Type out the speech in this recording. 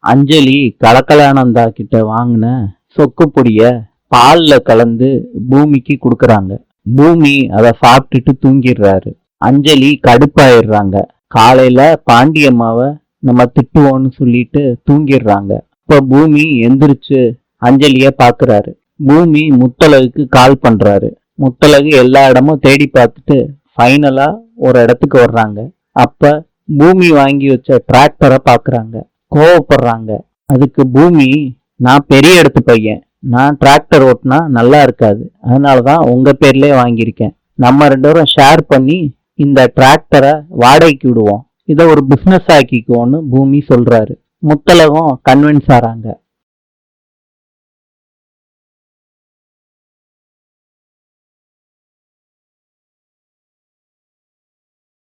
அஞ்சலி கலக்கலானந்தா கிட்ட வாங்கின சொக்கு பொடிய பால்ல கலந்து பூமிக்கு கொடுக்கறாங்க. பூமி அதை சாப்பிட்டுட்டு தூங்கிடுறாரு. அஞ்சலி கடுப்பாயிடுறாங்க. காலையில பாண்டியம்மாவை நம்ம திட்டுவோம்னு சொல்லிட்டு தூங்கிடுறாங்க. இப்ப பூமி எந்திரிச்சு அஞ்சலிய பாக்குறாரு. பூமி முத்தழகுக்கு கால் பண்றாரு. முத்தழகு எல்லா இடமும் தேடி பார்த்துட்டு ஃபைனலா ஒரு இடத்துக்கு வர்றாங்க. அப்ப பூமி வாங்கி வச்ச டிராக்டரை பாக்குறாங்க. கோவப்படுறாங்க. அதுக்கு பூமி, நான் பெரிய இடத்து பையன், நான் டிராக்டர் ஓட்டினா நல்லா இருக்காது, அதனாலதான் உங்க பேர்லயே வாங்கியிருக்கேன். நம்ம 2 பேரும் ஷேர் பண்ணி இந்த டிராக்டரை வாடகைக்கு விடுவோம், இதை ஒரு பிசினஸ் ஆக்கிக்குவோன்னு பூமி சொல்றாரு. முத்தழகும் கன்வின்ஸ் ஆறாங்க.